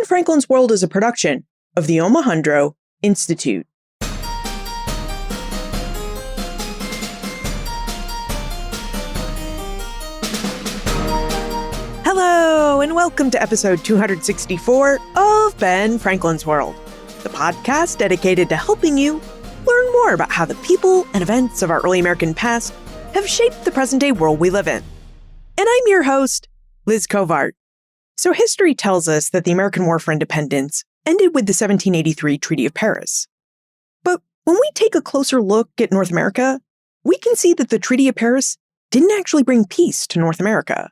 Ben Franklin's World is a production of the Omohundro Institute. Hello, and welcome to episode 264 of Ben Franklin's World, the podcast dedicated to helping you learn more about how the people and events of our early American past have shaped the present-day world we live in. And I'm your host, Liz Covart. So history tells us that the American War for Independence ended with the 1783 Treaty of Paris. But when we take a closer look at North America, we can see that the Treaty of Paris didn't actually bring peace to North America.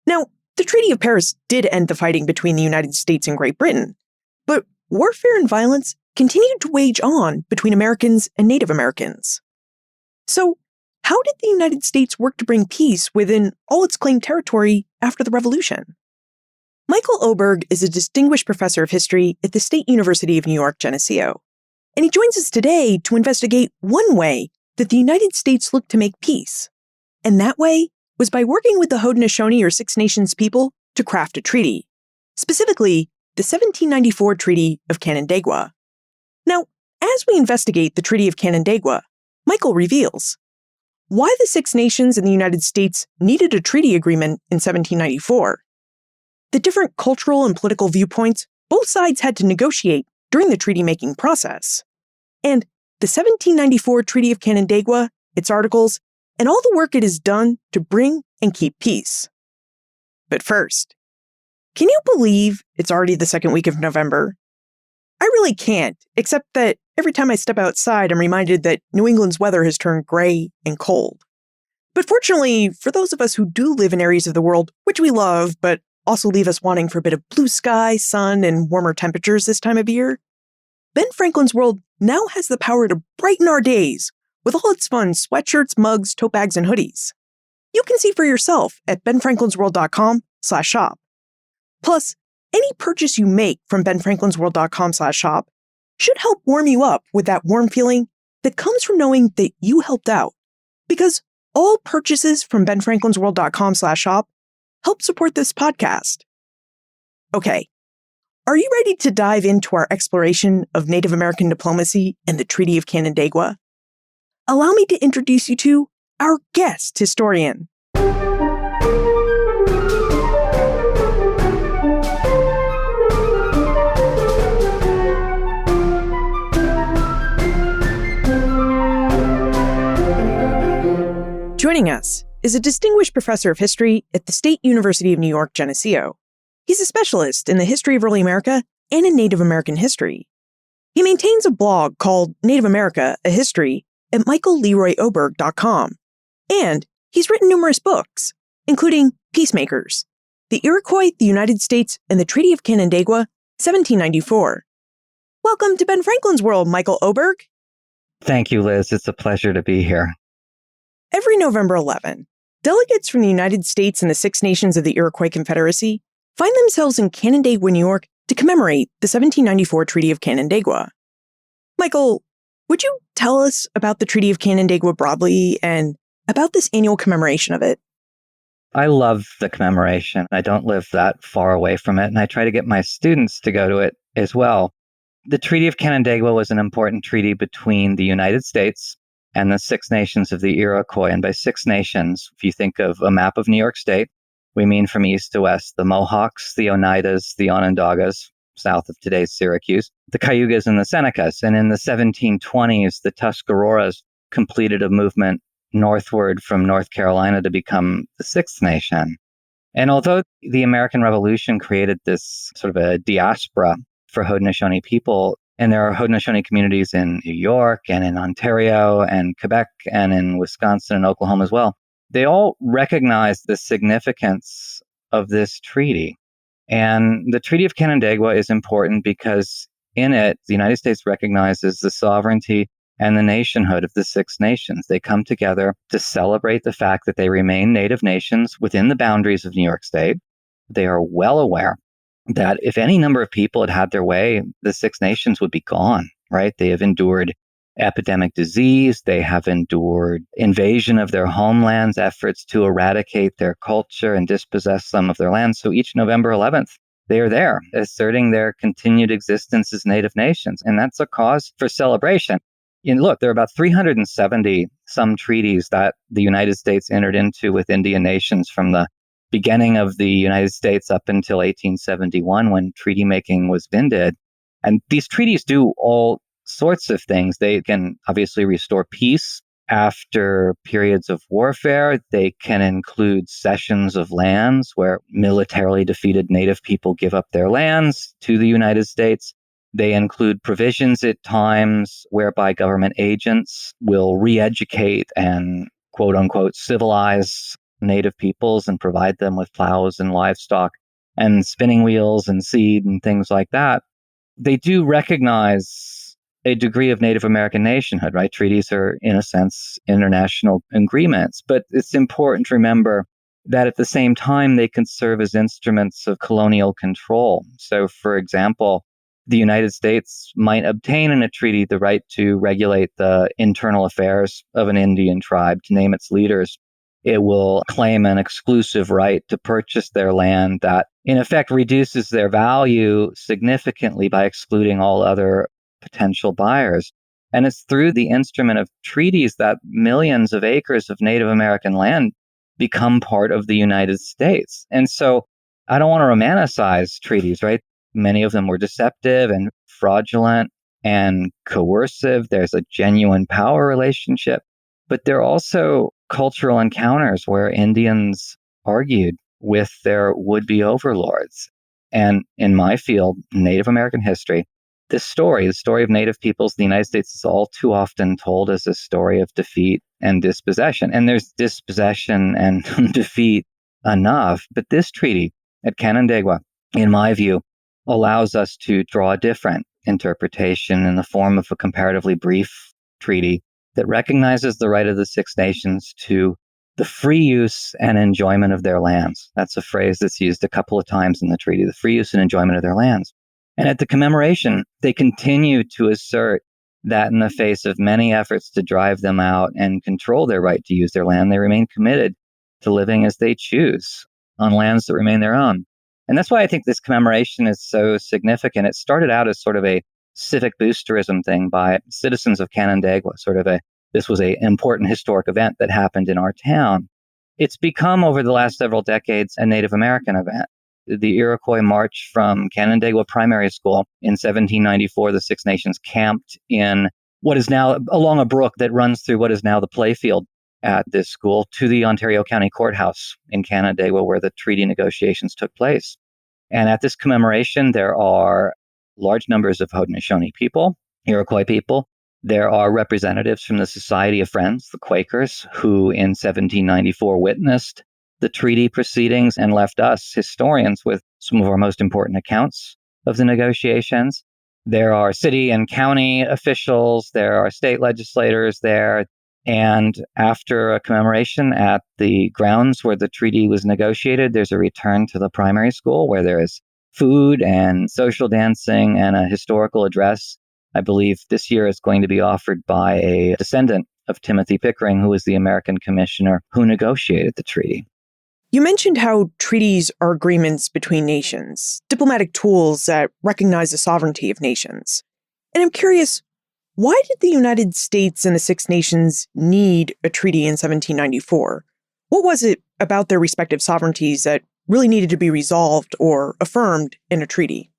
Now, the Treaty of Paris did end the fighting between the United States and Great Britain, but warfare and violence continued to wage on between Americans and Native Americans. So, how did the United States work to bring peace within all its claimed territory after the Revolution? Michael Oberg is a distinguished professor of history at the State University of New York, Geneseo, and he joins us today to investigate one way that the United States looked to make peace. And that way was by working with the Haudenosaunee or Six Nations people to craft a treaty, specifically the 1794 Treaty of Canandaigua. Now, as we investigate the Treaty of Canandaigua, Michael reveals why the Six Nations and the United States needed a treaty agreement in 1794, the different cultural and political viewpoints both sides had to negotiate during the treaty-making process, and the 1794 Treaty of Canandaigua, its articles, and all the work it has done to bring and keep peace. But first, can you believe it's already the second week of November? I really can't, except that every time I step outside, I'm reminded that New England's weather has turned gray and cold. But fortunately, for those of us who do live in areas of the world which we love, but also leave us wanting for a bit of blue sky, sun, and warmer temperatures this time of year, Ben Franklin's World now has the power to brighten our days with all its fun sweatshirts, mugs, tote bags, and hoodies. You can see for yourself at benfranklinsworld.com/shop. Plus, any purchase you make from benfranklinsworld.com/shop should help warm you up with that warm feeling that comes from knowing that you helped out. Because all purchases from benfranklinsworld.com/shop help support this podcast. Okay, are you ready to dive into our exploration of Native American diplomacy and the Treaty of Canandaigua? Allow me to introduce you to our guest historian. Joining us is a distinguished professor of history at the State University of New York, Geneseo. He's a specialist in the history of early America and in Native American history. He maintains a blog called Native America, A History at michaelleroyoberg.com. And he's written numerous books, including Peacemakers, The Iroquois, the United States, and the Treaty of Canandaigua, 1794. Welcome to Ben Franklin's World, Michael Oberg. Thank you, Liz. It's a pleasure to be here. Every November 11, delegates from the United States and the Six Nations of the Iroquois Confederacy find themselves in Canandaigua, New York, to commemorate the 1794 Treaty of Canandaigua. Michael, would you tell us about the Treaty of Canandaigua broadly and about this annual commemoration of it? I love the commemoration. I don't live that far away from it, and I try to get my students to go to it as well. The Treaty of Canandaigua was an important treaty between the United States and the Six Nations of the Iroquois. And by Six Nations, if you think of a map of New York State, we mean from east to west, the Mohawks, the Oneidas, the Onondagas, south of today's Syracuse, the Cayugas, and the Senecas. And in the 1720s, the Tuscaroras completed a movement northward from North Carolina to become the Sixth Nation. And although the American Revolution created this sort of a diaspora for Haudenosaunee people, and there are Haudenosaunee communities in New York and in Ontario and Quebec and in Wisconsin and Oklahoma as well, they all recognize the significance of this treaty. And the Treaty of Canandaigua is important because in it, the United States recognizes the sovereignty and the nationhood of the Six Nations. They come together to celebrate the fact that they remain native nations within the boundaries of New York State. They are well aware that if any number of people had had their way, the Six Nations would be gone, right? They have endured epidemic disease. They have endured invasion of their homelands, efforts to eradicate their culture and dispossess some of their lands. So each November 11th, they are there, asserting their continued existence as native nations. And that's a cause for celebration. And look, there are about 370 some treaties that the United States entered into with Indian nations from the beginning of the United States up until 1871, when treaty making was ended. And these treaties do all sorts of things. They can obviously restore peace after periods of warfare. They can include cessions of lands where militarily defeated native people give up their lands to the United States. They include provisions at times whereby government agents will re-educate and quote unquote civilize native peoples and provide them with plows and livestock and spinning wheels and seed and things like that. They do recognize a degree of Native American nationhood, right? Treaties are, in a sense, international agreements. But it's important to remember that at the same time, they can serve as instruments of colonial control. So, for example, the United States might obtain in a treaty the right to regulate the internal affairs of an Indian tribe, to name its leaders. It will claim an exclusive right to purchase their land that, in effect, reduces their value significantly by excluding all other potential buyers. And it's through the instrument of treaties that millions of acres of Native American land become part of the United States. And so I don't want to romanticize treaties, right? Many of them were deceptive and fraudulent and coercive. There's a genuine power relationship, but they're also cultural encounters where Indians argued with their would-be overlords. And in my field, Native American history, the story of Native peoples in the United States is all too often told as a story of defeat and dispossession. And there's dispossession and defeat enough. But this treaty at Canandaigua, in my view, allows us to draw a different interpretation in the form of a comparatively brief treaty that recognizes the right of the Six Nations to the free use and enjoyment of their lands. That's a phrase that's used a couple of times in the treaty, the free use and enjoyment of their lands. And at the commemoration, they continue to assert that in the face of many efforts to drive them out and control their right to use their land, they remain committed to living as they choose on lands that remain their own. And that's why I think this commemoration is so significant. It started out as sort of a civic boosterism thing by citizens of Canandaigua, this was an important historic event that happened in our town. It's become, over the last several decades, a Native American event. The Iroquois marched from Canandaigua Primary School in 1794. The Six Nations camped in what is now along a brook that runs through what is now the playfield at this school to the Ontario County Courthouse in Canandaigua, where the treaty negotiations took place. And at this commemoration, there are large numbers of Haudenosaunee people, Iroquois people. There are representatives from the Society of Friends, the Quakers, who in 1794 witnessed the treaty proceedings and left us, historians, with some of our most important accounts of the negotiations. There are city and county officials, there are state legislators there. And after a commemoration at the grounds where the treaty was negotiated, there's a return to the primary school where there is food and social dancing and a historical address. I believe this year is going to be offered by a descendant of Timothy Pickering, who was the American commissioner who negotiated the treaty. You mentioned how treaties are agreements between nations, diplomatic tools that recognize the sovereignty of nations. And I'm curious, why did the United States and the Six Nations need a treaty in 1794? What was it about their respective sovereignties that really needed to be resolved or affirmed in a treaty?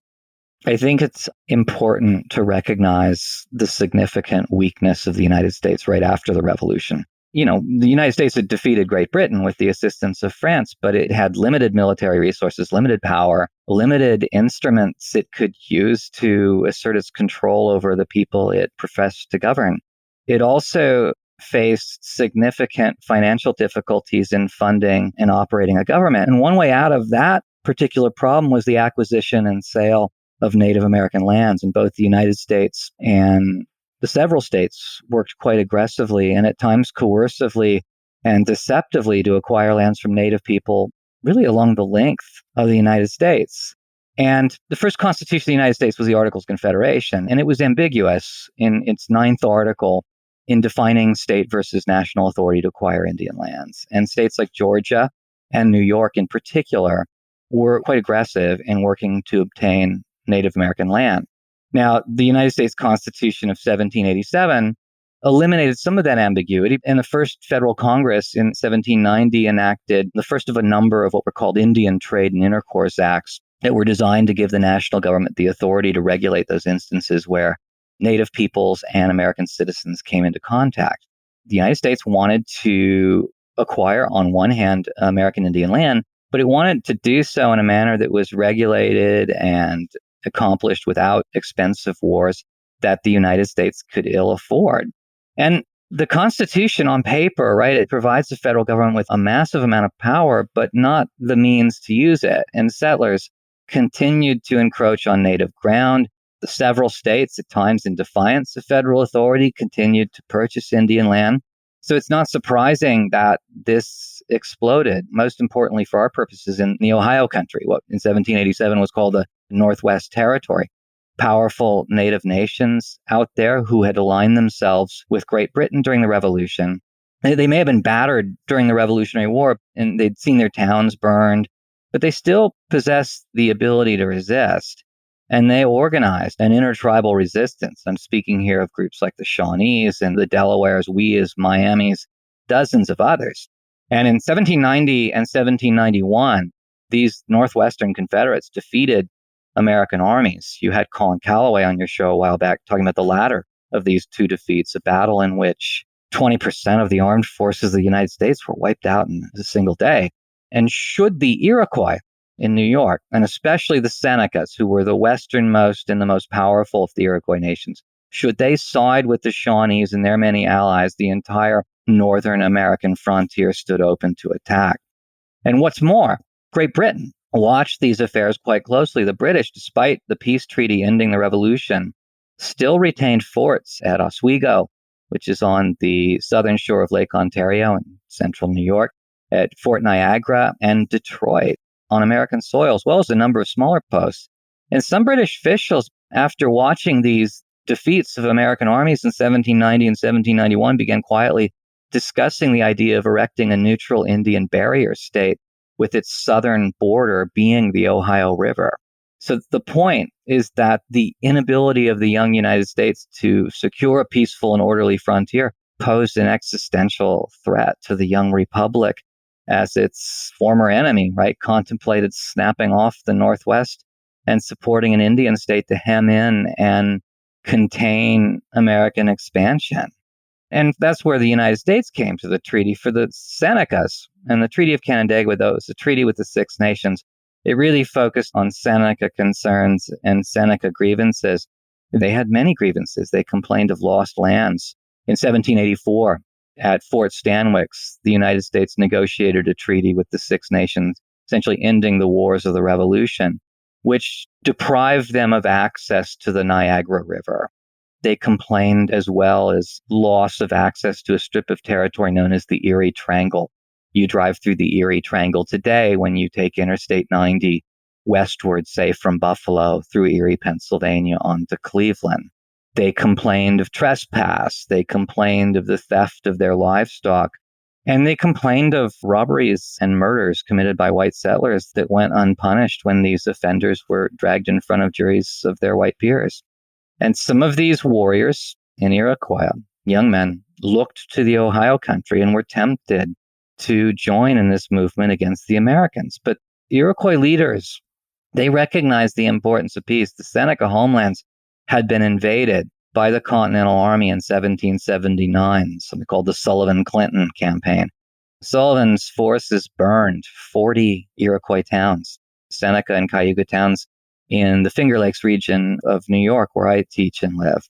I think it's important to recognize the significant weakness of the United States right after the Revolution. The United States had defeated Great Britain with the assistance of France, but it had limited military resources, limited power, limited instruments it could use to assert its control over the people it professed to govern. It also faced significant financial difficulties in funding and operating a government. And one way out of that particular problem was the acquisition and sale of Native American lands. In both the United States and the several states worked quite aggressively and at times coercively and deceptively to acquire lands from Native people really along the length of the United States. And the first Constitution of the United States was the Articles of Confederation, and it was ambiguous in its 9th article in defining state versus national authority to acquire Indian lands. And states like Georgia and New York in particular were quite aggressive in working to obtain Native American land. Now, the United States Constitution of 1787 eliminated some of that ambiguity, and the first federal Congress in 1790 enacted the first of a number of what were called Indian Trade and Intercourse Acts that were designed to give the national government the authority to regulate those instances where Native peoples and American citizens came into contact. The United States wanted to acquire, on one hand, American Indian land, but it wanted to do so in a manner that was regulated and accomplished without expensive wars that the United States could ill afford. And the Constitution on paper, right, it provides the federal government with a massive amount of power, but not the means to use it. And settlers continued to encroach on native ground. The several states, at times in defiance of federal authority, continued to purchase Indian land. So it's not surprising that this exploded, most importantly for our purposes, in the Ohio country, what in 1787 was called the Northwest Territory. Powerful native nations out there who had aligned themselves with Great Britain during the Revolution. They may have been battered during the Revolutionary War and they'd seen their towns burned, but they still possessed the ability to resist. And they organized an intertribal resistance. I'm speaking here of groups like the Shawnees and the Delawares, Weas, Miamis, dozens of others. And in 1790 and 1791, these Northwestern Confederates defeated American armies. You had Colin Calloway on your show a while back talking about the latter of these two defeats, a battle in which 20% of the armed forces of the United States were wiped out in a single day. And should the Iroquois in New York, and especially the Senecas, who were the westernmost and the most powerful of the Iroquois nations, should they side with the Shawnees and their many allies, the entire northern American frontier stood open to attack. And what's more, Great Britain watched these affairs quite closely. The British, despite the peace treaty ending the revolution, still retained forts at Oswego, which is on the southern shore of Lake Ontario in central New York, at Fort Niagara and Detroit on American soil, as well as a number of smaller posts. And some British officials, after watching these defeats of American armies in 1790 and 1791, began quietly discussing the idea of erecting a neutral Indian barrier state with its southern border being the Ohio River. So the point is that the inability of the young United States to secure a peaceful and orderly frontier posed an existential threat to the young republic as its former enemy, right, contemplated snapping off the Northwest and supporting an Indian state to hem in and contain American expansion. And that's where the United States came to the treaty for the Senecas. And the Treaty of Canandaigua, though, is a treaty with the Six Nations. It really focused on Seneca concerns and Seneca grievances. They had many grievances. They complained of lost lands. In 1784, at Fort Stanwix, the United States negotiated a treaty with the Six Nations, essentially ending the wars of the Revolution, which deprived them of access to the Niagara River. They complained as well as loss of access to a strip of territory known as the Erie Triangle. You drive through the Erie Triangle today when you take Interstate 90 westward, say from Buffalo through Erie, Pennsylvania, on to Cleveland. They complained of trespass. They complained of the theft of their livestock. And they complained of robberies and murders committed by white settlers that went unpunished when these offenders were dragged in front of juries of their white peers. And some of these warriors in Iroquois, young men, looked to the Ohio country and were tempted to join in this movement against the Americans. But Iroquois leaders, they recognized the importance of peace. The Seneca homelands had been invaded by the Continental Army in 1779, something called the Sullivan-Clinton campaign. Sullivan's forces burned 40 Iroquois towns, Seneca and Cayuga towns, in the Finger Lakes region of New York, where I teach and live.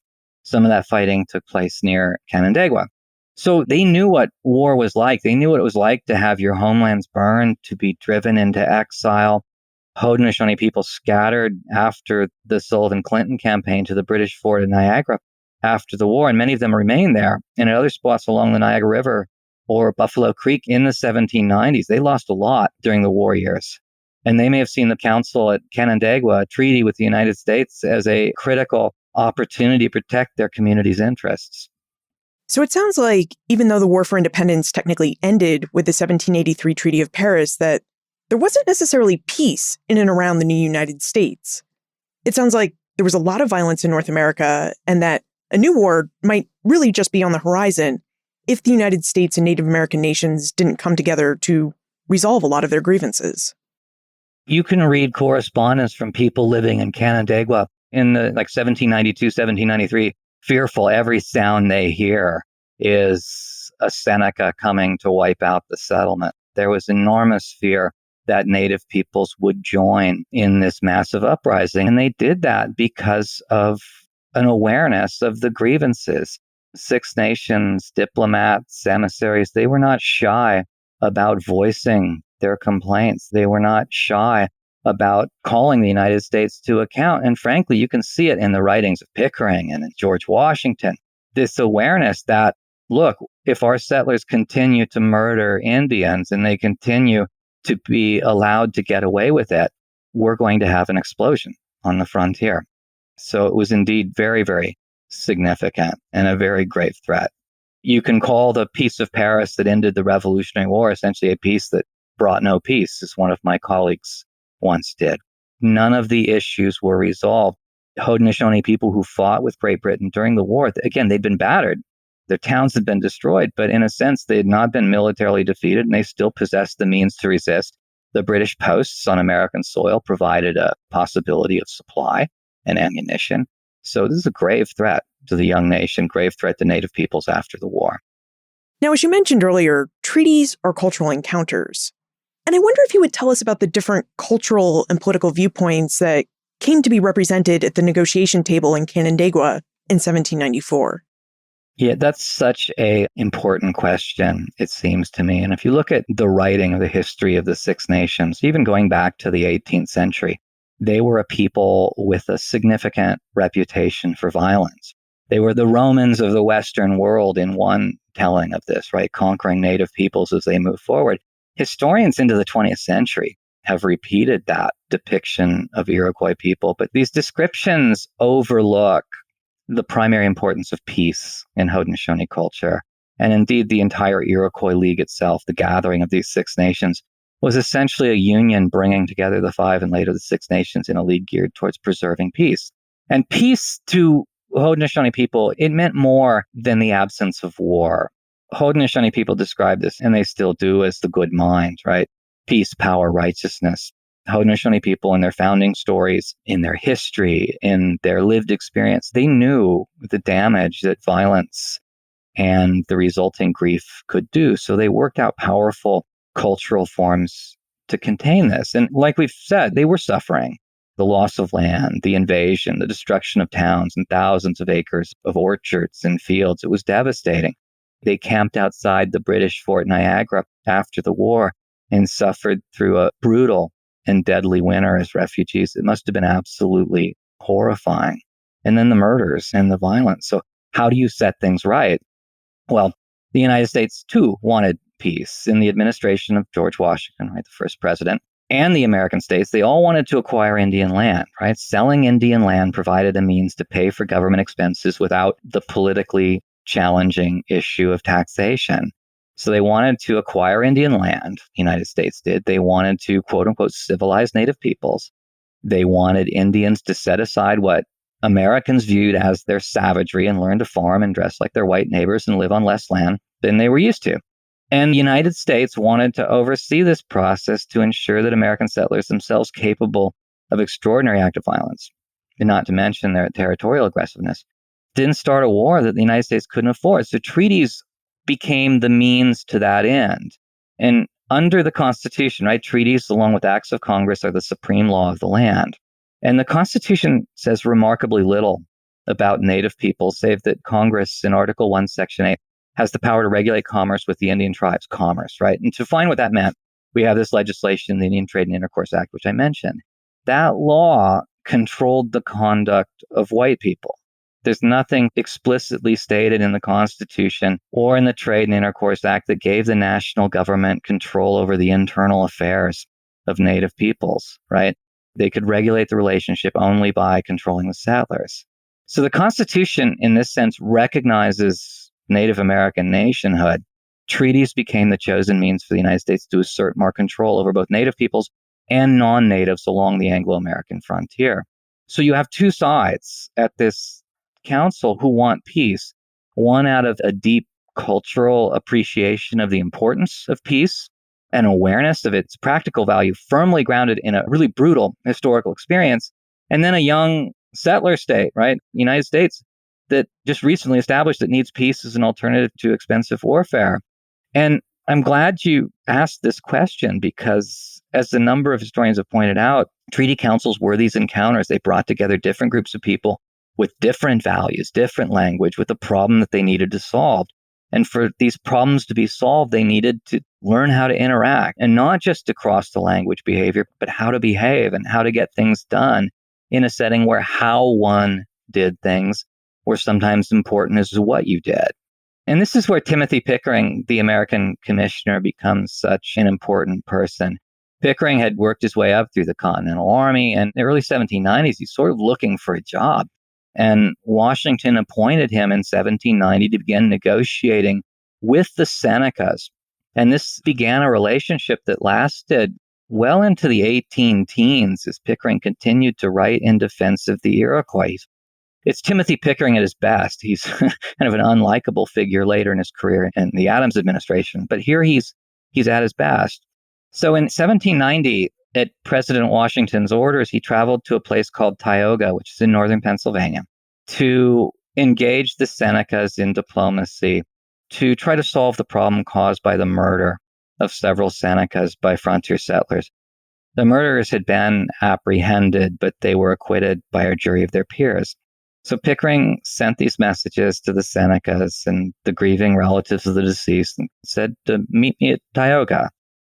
Some of that fighting took place near Canandaigua. So they knew what war was like. They knew what it was like to have your homelands burned, to be driven into exile. Haudenosaunee people scattered after the Sullivan-Clinton campaign to the British fort at Niagara after the war, and many of them remained there. And at other spots along the Niagara River or Buffalo Creek in the 1790s, they lost a lot during the war years. And they may have seen the council at Canandaigua, a treaty with the United States, as a critical opportunity to protect their community's interests. So it sounds like even though the War for Independence technically ended with the 1783 Treaty of Paris, that there wasn't necessarily peace in and around the new United States. It sounds like there was a lot of violence in North America and that a new war might really just be on the horizon if the United States and Native American nations didn't come together to resolve a lot of their grievances. You can read correspondence from people living in Canandaigua in the 1792, 1793, fearful. Every sound they hear is a Seneca coming to wipe out the settlement. There was enormous fear that Native peoples would join in this massive uprising. And they did that because of an awareness of the grievances. Six Nations, diplomats, emissaries, they were not shy about voicing their complaints. They were not shy about calling the United States to account. And frankly, you can see it in the writings of Pickering and George Washington. This awareness that, look, if our settlers continue to murder Indians and they continue to be allowed to get away with it, we're going to have an explosion on the frontier. So it was indeed very, very significant and a very grave threat. You can call the Peace of Paris that ended the Revolutionary War essentially a peace that brought no peace, as one of my colleagues once did. None of the issues were resolved. Haudenosaunee people who fought with Great Britain during the war, again, they'd been battered. Their towns had been destroyed, but in a sense, they had not been militarily defeated, and they still possessed the means to resist. The British posts on American soil provided a possibility of supply and ammunition. So this is a grave threat to the young nation, grave threat to Native peoples after the war. Now, as you mentioned earlier, treaties are cultural encounters. And I wonder if you would tell us about the different cultural and political viewpoints that came to be represented at the negotiation table in Canandaigua in 1794. Yeah, that's such an important question, it seems to me. And if you look at the writing of the history of the Six Nations, even going back to the 18th century, they were a people with a significant reputation for violence. They were the Romans of the Western world in one telling of this, right? Conquering Native peoples as they move forward. Historians into the 20th century have repeated that depiction of Iroquois people, but these descriptions overlook the primary importance of peace in Haudenosaunee culture. And indeed, the entire Iroquois League itself, the gathering of these Six Nations, was essentially a union bringing together the five and later the Six Nations in a league geared towards preserving peace. And peace to Haudenosaunee people, it meant more than the absence of war. Haudenosaunee people describe this, and they still do, as the good mind, right? Peace, power, righteousness. Haudenosaunee people in their founding stories, in their history, in their lived experience, they knew the damage that violence and the resulting grief could do. So they worked out powerful cultural forms to contain this. And like we've said, they were suffering. The loss of land, the invasion, the destruction of towns and thousands of acres of orchards and fields. It was devastating. They camped outside the British Fort Niagara after the war and suffered through a brutal and deadly winter as refugees. It must have been absolutely horrifying. And then the murders and the violence. So how do you set things right? Well, the United States, too, wanted peace. In the administration of George Washington, right, the first president, and the American states, they all wanted to acquire Indian land, right? Selling Indian land provided a means to pay for government expenses without the politically challenging issue of taxation. So they wanted to acquire Indian land, the United States did. They wanted to, quote unquote, civilize Native peoples. They wanted Indians to set aside what Americans viewed as their savagery and learn to farm and dress like their white neighbors and live on less land than they were used to. And the United States wanted to oversee this process to ensure that American settlers themselves capable of extraordinary acts of violence, and not to mention their territorial aggressiveness, didn't start a war that the United States couldn't afford. So treaties became the means to that end. And under the Constitution, right, treaties along with acts of Congress are the supreme law of the land. And the Constitution says remarkably little about Native people, save that Congress in Article 1, Section 8 has the power to regulate commerce with the Indian tribes, commerce, right? And to find what that meant, we have this legislation, the Indian Trade and Intercourse Act, which I mentioned. That law controlled the conduct of white people. There's nothing explicitly stated in the Constitution or in the Trade and Intercourse Act that gave the national government control over the internal affairs of Native peoples, right? They could regulate the relationship only by controlling the settlers. So the Constitution, in this sense, recognizes Native American nationhood, treaties became the chosen means for the United States to assert more control over both native peoples and non-natives along the Anglo-American frontier. So you have two sides at this council who want peace, one out of a deep cultural appreciation of the importance of peace and awareness of its practical value, firmly grounded in a really brutal historical experience, and then a young settler state, right, United States, that just recently established that needs peace as an alternative to expensive warfare. And I'm glad you asked this question because, as a number of historians have pointed out, treaty councils were these encounters. They brought together different groups of people with different values, different language, with a problem that they needed to solve. And for these problems to be solved, they needed to learn how to interact, and not just across the language behavior, but how to behave and how to get things done in a setting where how one did things were sometimes important as what you did. And this is where Timothy Pickering, the American commissioner, becomes such an important person. Pickering had worked his way up through the Continental Army, and in the early 1790s, he's sort of looking for a job. And Washington appointed him in 1790 to begin negotiating with the Senecas. And this began a relationship that lasted well into the 18 teens as Pickering continued to write in defense of the Iroquois. It's Timothy Pickering at his best. He's kind of an unlikable figure later in his career in the Adams administration, but here he's at his best. So in 1790, at President Washington's orders, he traveled to a place called Tioga, which is in northern Pennsylvania, to engage the Senecas in diplomacy to try to solve the problem caused by the murder of several Senecas by frontier settlers. The murderers had been apprehended, but they were acquitted by a jury of their peers. So Pickering sent these messages to the Senecas and the grieving relatives of the deceased and said to meet me at Tioga.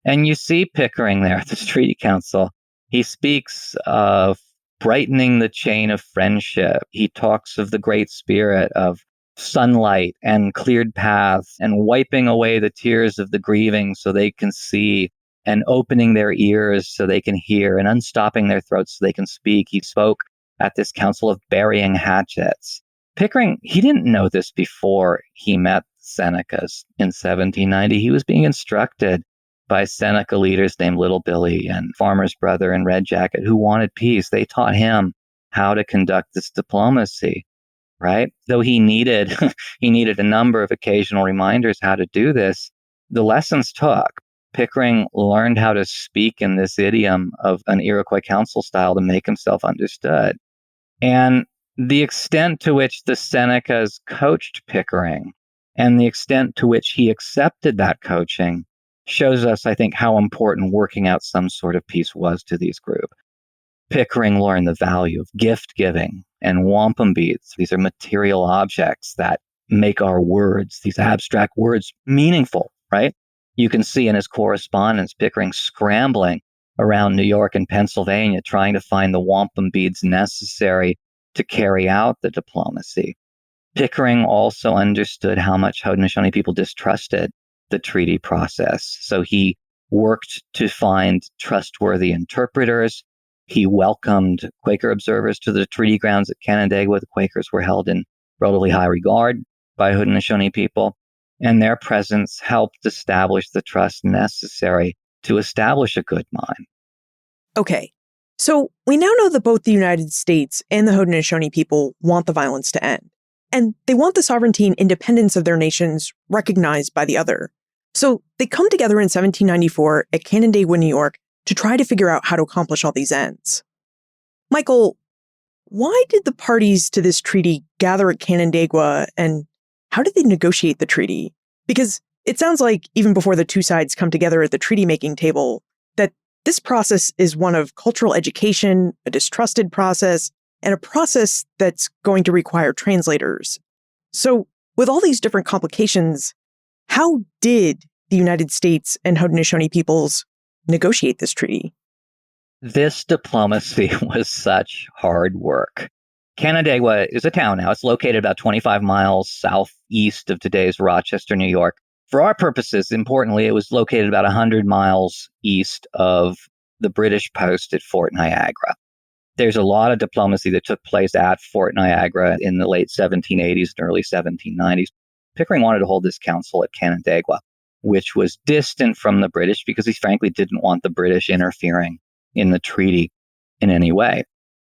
And you see Pickering there at this treaty council. He speaks of brightening the chain of friendship. He talks of the great spirit of sunlight and cleared paths and wiping away the tears of the grieving so they can see, and opening their ears so they can hear, and unstopping their throats so they can speak. He spoke at this council of burying hatchets. Pickering, he didn't know this before he met Senecas in 1790. He was being instructed by Seneca leaders named Little Billy and Farmer's Brother and Red Jacket who wanted peace. They taught him how to conduct this diplomacy, right? Though he needed a number of occasional reminders how to do this, the lessons took. Pickering learned how to speak in this idiom of an Iroquois council style to make himself understood. And the extent to which the Senecas coached Pickering and the extent to which he accepted that coaching shows us, I think, how important working out some sort of peace was to these groups. Pickering learned the value of gift giving and wampum beads. These are material objects that make our words, these abstract words, meaningful, right? You can see in his correspondence, Pickering scrambling around New York and Pennsylvania, trying to find the wampum beads necessary to carry out the diplomacy. Pickering also understood how much Haudenosaunee people distrusted the treaty process. So he worked to find trustworthy interpreters. He welcomed Quaker observers to the treaty grounds at Canandaigua. The Quakers were held in relatively high regard by Haudenosaunee people, and their presence helped establish the trust necessary to establish a good mind. Okay, so we now know that both the United States and the Haudenosaunee people want the violence to end, and they want the sovereignty and independence of their nations recognized by the other. So they come together in 1794 at Canandaigua, New York, to try to figure out how to accomplish all these ends. Michael, why did the parties to this treaty gather at Canandaigua, and how did they negotiate the treaty? Because it sounds like even before the two sides come together at the treaty-making table, that this process is one of cultural education, a distrusted process, and a process that's going to require translators. So with all these different complications, how did the United States and Haudenosaunee peoples negotiate this treaty? This diplomacy was such hard work. Canandaigua is a town now. It's located about 25 miles southeast of today's Rochester, New York. For our purposes, importantly, it was located about 100 miles east of the British post at Fort Niagara. There's a lot of diplomacy that took place at Fort Niagara in the late 1780s and early 1790s. Pickering wanted to hold this council at Canandaigua. which was distant from the British because he frankly didn't want the British interfering in the treaty in any way.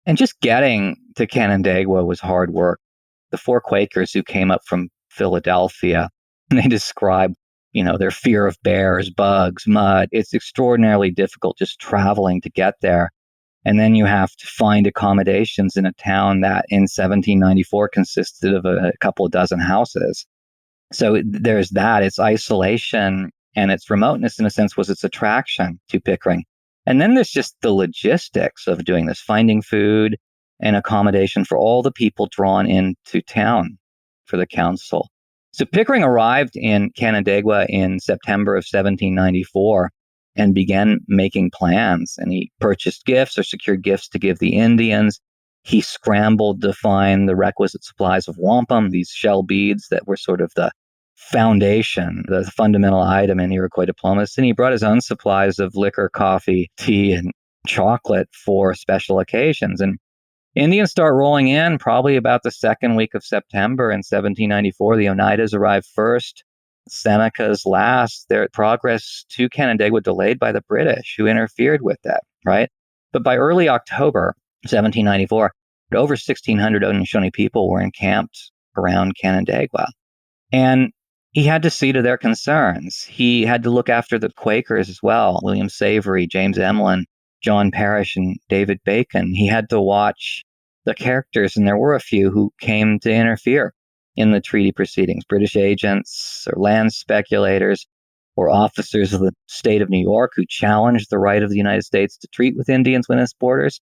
And just getting to Canandaigua was hard work. The 4 Quakers who came up from Philadelphia, they described, their fear of bears, bugs, mud. It's extraordinarily difficult just traveling to get there. And then you have to find accommodations in a town that in 1794 consisted of a couple of dozen houses. So there's that. Its isolation and its remoteness, in a sense, was its attraction to Pickering. And then there's just the logistics of doing this, finding food and accommodation for all the people drawn into town for the council. So Pickering arrived in Canandaigua in September of 1794 and began making plans. And he purchased gifts or secured gifts to give the Indians. He scrambled to find the requisite supplies of wampum, these shell beads that were sort of the foundation, the fundamental item in Iroquois diplomacy. And he brought his own supplies of liquor, coffee, tea, and chocolate for special occasions. And Indians start rolling in probably about the second week of September in 1794. The Oneidas arrived first, Senecas last. Their progress to Canandaigua delayed by the British, who interfered with that, right? But by early October 1794, over 1,600 Haudenosaunee people were encamped around Canandaigua. And he had to see to their concerns. He had to look after the Quakers as well, William Savory, James Emlyn, John Parrish, and David Bacon. He had to watch the characters, and there were a few who came to interfere in the treaty proceedings, British agents or land speculators or officers of the state of New York who challenged the right of the United States to treat with Indians within its borders.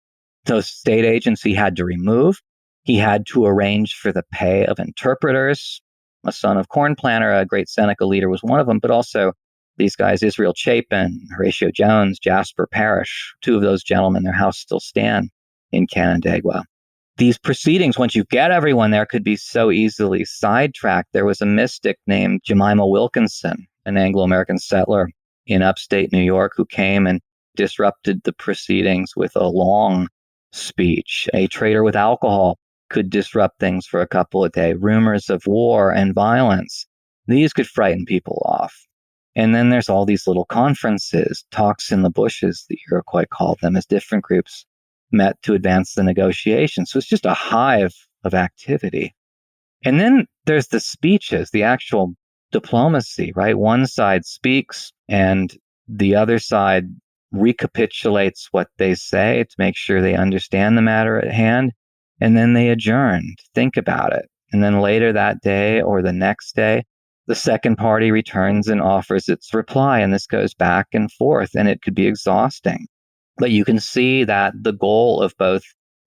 Those state agents he had to remove. He had to arrange for the pay of interpreters. A son of Corn Planter, a great Seneca leader, was one of them, but also these guys, Israel Chapin, Horatio Jones, Jasper Parrish, 2 of those gentlemen, their house still stand in Canandaigua. These proceedings, once you get everyone there, could be so easily sidetracked. There was a mystic named Jemima Wilkinson, an Anglo-American settler in upstate New York, who came and disrupted the proceedings with a long speech. A trader with alcohol could disrupt things for a couple of days. Rumors of war and violence, these could frighten people off. And then there's all these little conferences, talks in the bushes, the Iroquois called them, as different groups met to advance the negotiations. So it's just a hive of activity. And then there's the speeches, the actual diplomacy, right? One side speaks and the other side recapitulates what they say to make sure they understand the matter at hand. And then they adjourn to think about it. And then later that day or the next day, the second party returns and offers its reply. And this goes back and forth, and it could be exhausting. But you can see that the goal of both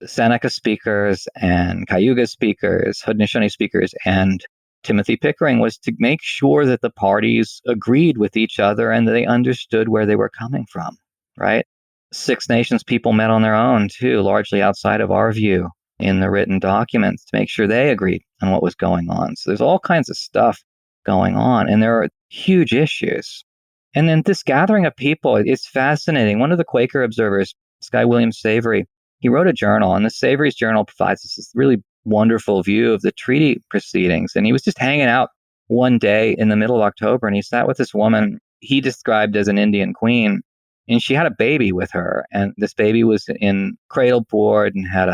Seneca speakers and Cayuga speakers, Haudenosaunee speakers, and Timothy Pickering was to make sure that the parties agreed with each other and that they understood where they were coming from, right? Six Nations people met on their own, too, largely outside of our view in the written documents to make sure they agreed on what was going on. So there's all kinds of stuff going on, and there are huge issues. And then this gathering of people, it's fascinating. One of the Quaker observers, this guy William Savory, he wrote a journal, and the Savory's journal provides us this really wonderful view of the treaty proceedings. And he was just hanging out one day in the middle of October, and he sat with this woman he described as an Indian queen, and she had a baby with her, and this baby was in cradle board and had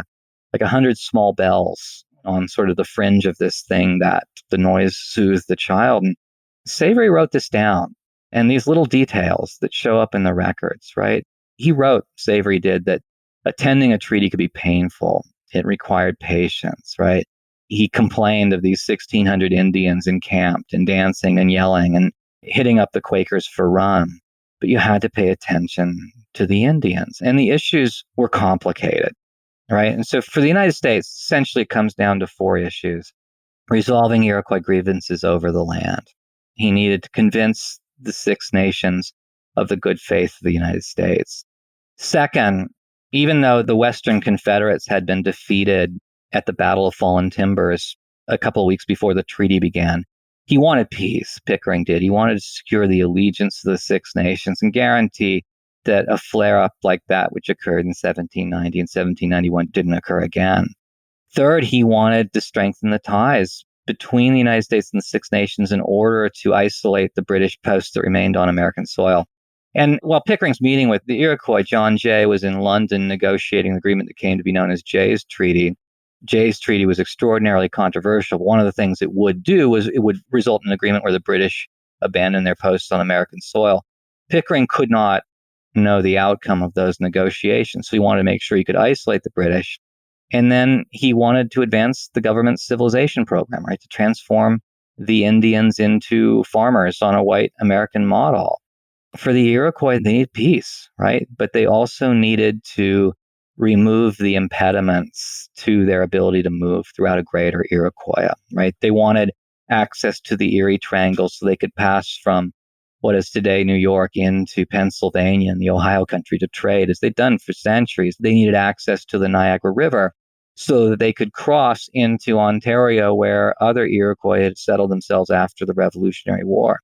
like 100 small bells on sort of the fringe of this thing that the noise soothed the child. And Savory wrote this down, and these little details that show up in the records, right? He wrote, Savory did, that attending a treaty could be painful. It required patience, right? He complained of these 1,600 Indians encamped and dancing and yelling and hitting up the Quakers for rum. But you had to pay attention to the Indians, and the issues were complicated, right? And so for the United States, essentially it comes down to 4 issues. Resolving Iroquois grievances over the land. He needed to convince the Six Nations of the good faith of the United States. Second, even though the Western Confederates had been defeated at the Battle of Fallen Timbers a couple of weeks before the treaty began, he wanted peace, Pickering did. He wanted to secure the allegiance of the Six Nations and guarantee that a flare-up like that, which occurred in 1790 and 1791, didn't occur again. Third, he wanted to strengthen the ties between the United States and the Six Nations in order to isolate the British posts that remained on American soil. And while Pickering's meeting with the Iroquois, John Jay was in London negotiating an agreement that came to be known as Jay's Treaty. Jay's Treaty was extraordinarily controversial. One of the things it would do was it would result in an agreement where the British abandoned their posts on American soil. Pickering could not know the outcome of those negotiations, so he wanted to make sure he could isolate the British. And then he wanted to advance the government's civilization program, right, to transform the Indians into farmers on a white American model. For the Iroquois, they needed peace, right? But they also needed to remove the impediments to their ability to move throughout a greater Iroquois, right? They wanted access to the Erie Triangle so they could pass from what is today New York into Pennsylvania and the Ohio country to trade, as they'd done for centuries. They needed access to the Niagara River so that they could cross into Ontario, where other Iroquois had settled themselves after the Revolutionary War.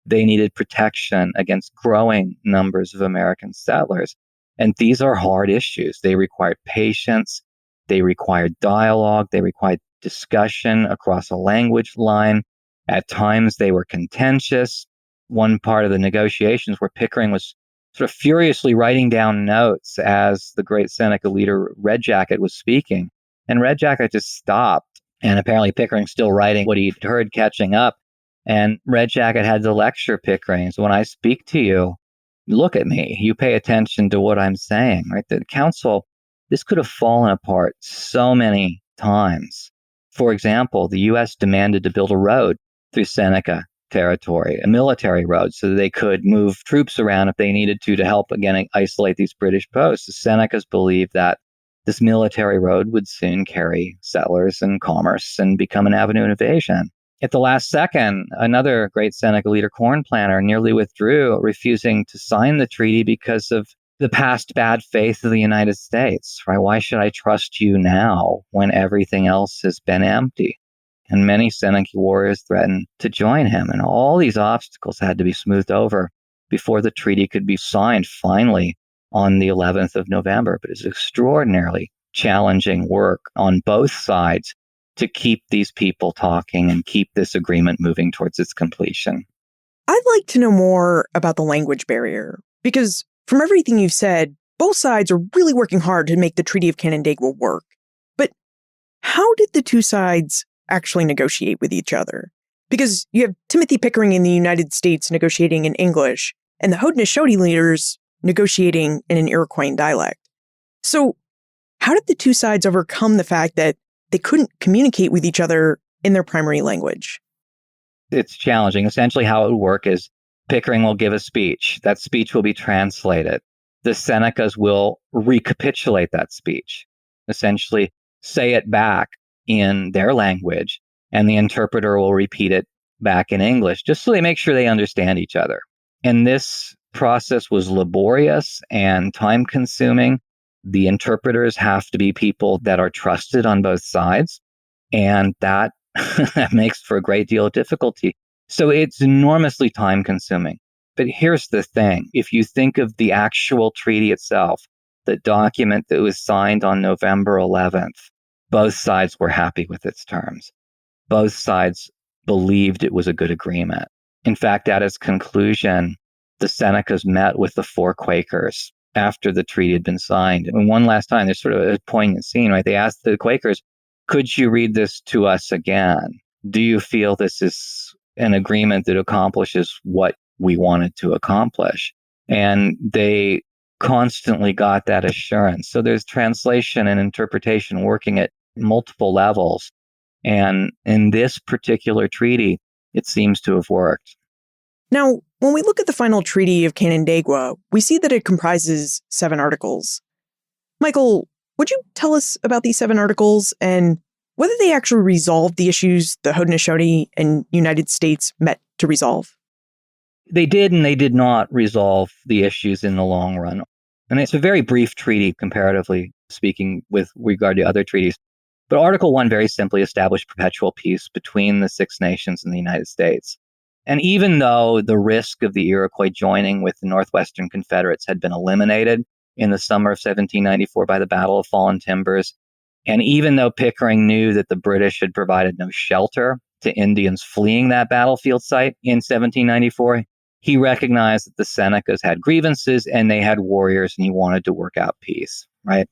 They needed protection against growing numbers of American settlers. And these are hard issues. They required patience. They required dialogue. They required discussion across a language line. At times, they were contentious. One part of the negotiations where Pickering was sort of furiously writing down notes as the great Seneca leader Red Jacket was speaking. And Red Jacket just stopped. And apparently Pickering's still writing what he'd heard catching up. And Red Jacket had to lecture Pickering. So when I speak to you, look at me. You pay attention to what I'm saying, right? The council, this could have fallen apart so many times. For example, the U.S. demanded to build a road through Seneca territory, a military road, so that they could move troops around if they needed to help, again, isolate these British posts. The Senecas believed that this military road would soon carry settlers and commerce and become an avenue of invasion. At the last second, another great Seneca leader, Corn Planter, nearly withdrew, refusing to sign the treaty because of the past bad faith of the United States. Right? Why should I trust you now when everything else has been empty? And many Seneca warriors threatened to join him. And all these obstacles had to be smoothed over before the treaty could be signed finally on the 11th of November. But it's extraordinarily challenging work on both sides to keep these people talking and keep this agreement moving towards its completion. I'd like to know more about the language barrier, because from everything you've said, both sides are really working hard to make the Treaty of Canandaigua work. But how did the two sides actually negotiate with each other? Because you have Timothy Pickering in the United States negotiating in English, and the Haudenosaunee leaders negotiating in an Iroquois dialect. So how did the two sides overcome the fact that they couldn't communicate with each other in their primary language? It's challenging. Essentially, how it would work is Pickering will give a speech. That speech will be translated. The Senecas will recapitulate that speech, essentially say it back in their language, and the interpreter will repeat it back in English, just so they make sure they understand each other. And this process was laborious and time-consuming. The interpreters have to be people that are trusted on both sides, and that makes for a great deal of difficulty. So it's enormously time-consuming. But here's the thing. If you think of the actual treaty itself, the document that was signed on November 11th, both sides were happy with its terms. Both sides believed it was a good agreement. In fact, at its conclusion, the Senecas met with the four Quakers after the treaty had been signed. And one last time, there's sort of a poignant scene, right? They asked the Quakers, could you read this to us again? Do you feel this is an agreement that accomplishes what we wanted to accomplish? And they constantly got that assurance. So there's translation and interpretation working at multiple levels. And in this particular treaty, it seems to have worked. Now, when we look at the final Treaty of Canandaigua, we see that it comprises 7 articles. Michael, would you tell us about these 7 articles and whether they actually resolved the issues the Haudenosaunee and United States met to resolve? They did and they did not resolve the issues in the long run. And it's a very brief treaty, comparatively speaking, with regard to other treaties. But Article 1 very simply established perpetual peace between the Six Nations and the United States. And even though the risk of the Iroquois joining with the Northwestern Confederates had been eliminated in the summer of 1794 by the Battle of Fallen Timbers, and even though Pickering knew that the British had provided no shelter to Indians fleeing that battlefield site in 1794, he recognized that the Senecas had grievances and they had warriors, and he wanted to work out peace, right?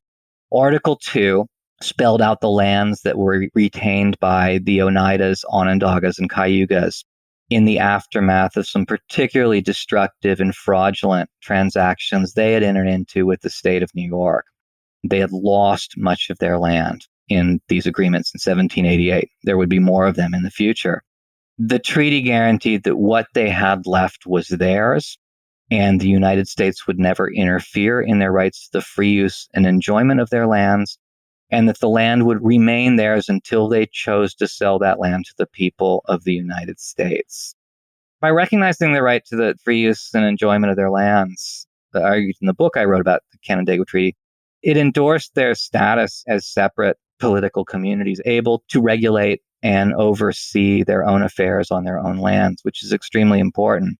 Article 2 spelled out the lands that were retained by the Oneidas, Onondagas, and Cayugas in the aftermath of some particularly destructive and fraudulent transactions they had entered into with the state of New York. They had lost much of their land in these agreements in 1788. There would be more of them in the future. The treaty guaranteed that what they had left was theirs, and the United States would never interfere in their rights to the free use and enjoyment of their lands, and that the land would remain theirs until they chose to sell that land to the people of the United States. By recognizing the right to the free use and enjoyment of their lands, argued in the book I wrote about the Canandaigua Treaty, it endorsed their status as separate political communities able to regulate and oversee their own affairs on their own lands, which is extremely important.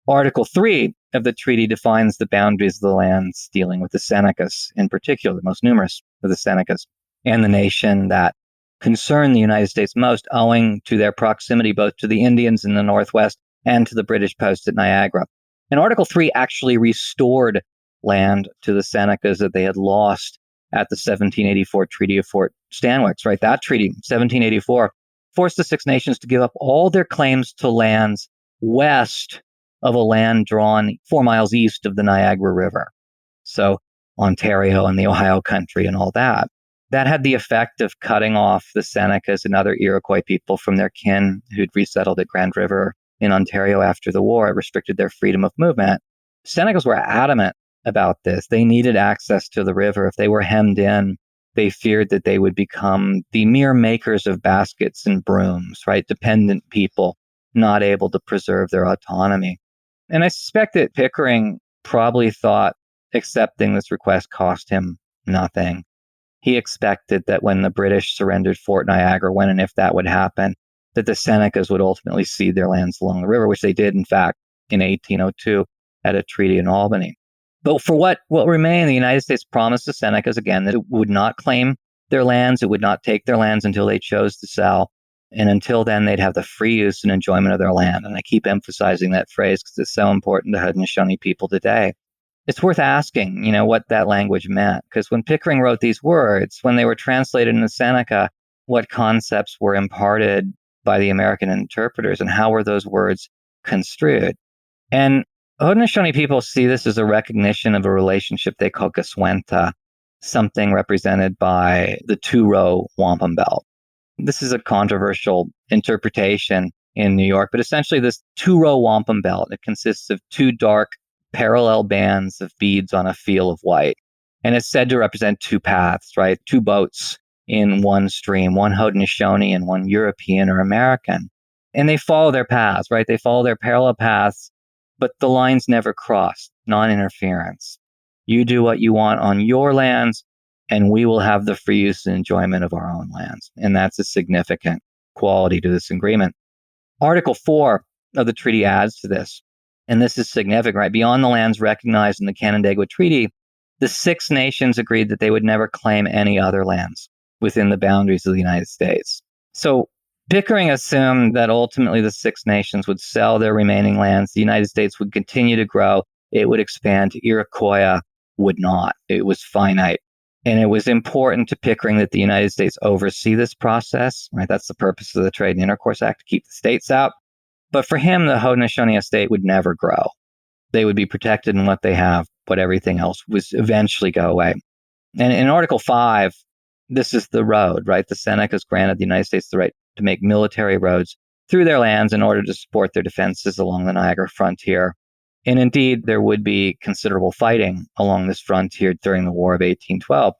Article 3 of the treaty defines the boundaries of the lands dealing with the Senecas, in particular, the most numerous of the Senecas, and the nation that concern the United States most, owing to their proximity both to the Indians in the Northwest and to the British post at Niagara. And Article 3 actually restored land to the Senecas that they had lost at the 1784 Treaty of Fort Stanwix, right? That treaty, 1784, forced the Six Nations to give up all their claims to lands west of a land drawn 4 miles east of the Niagara River. So Ontario and the Ohio country and all that. That had the effect of cutting off the Senecas and other Iroquois people from their kin who'd resettled at Grand River in Ontario after the war. It restricted their freedom of movement. Senecas were adamant about this. They needed access to the river. If they were hemmed in, they feared that they would become the mere makers of baskets and brooms, right? Dependent people, not able to preserve their autonomy. And I suspect that Pickering probably thought accepting this request cost him nothing. He expected that when the British surrendered Fort Niagara, when and if that would happen, that the Senecas would ultimately cede their lands along the river, which they did, in fact, in 1802 at a treaty in Albany. But for what remained, the United States promised the Senecas again that it would not claim their lands, it would not take their lands until they chose to sell. And until then, they'd have the free use and enjoyment of their land. And I keep emphasizing that phrase because it's so important to Haudenosaunee people today. It's worth asking, what that language meant. Because when Pickering wrote these words, when they were translated into Seneca, what concepts were imparted by the American interpreters and how were those words construed? And Haudenosaunee people see this as a recognition of a relationship they call Gaswenta, something represented by the two-row wampum belt. This is a controversial interpretation in New York, but essentially this two-row wampum belt, it consists of two dark parallel bands of beads on a field of white. And it's said to represent two paths, right? Two boats in one stream, one Haudenosaunee and one European or American. And they follow their paths, right? They follow their parallel paths, but the lines never cross, non-interference. You do what you want on your lands, and we will have the free use and enjoyment of our own lands. And that's a significant quality to this agreement. Article 4 of the treaty adds to this, and this is significant, right? Beyond the lands recognized in the Canandaigua Treaty, the Six Nations agreed that they would never claim any other lands within the boundaries of the United States. So Pickering assumed that ultimately the Six Nations would sell their remaining lands. The United States would continue to grow. It would expand. Iroquois would not. It was finite. And it was important to Pickering that the United States oversee this process, right? That's the purpose of the Trade and Intercourse Act, to keep the states out. But for him, the Haudenosaunee estate would never grow. They would be protected in what they have, but everything else would eventually go away. And in Article 5, this is the road, right? The Senecas granted the United States the right to make military roads through their lands in order to support their defenses along the Niagara frontier. And indeed, there would be considerable fighting along this frontier during the War of 1812.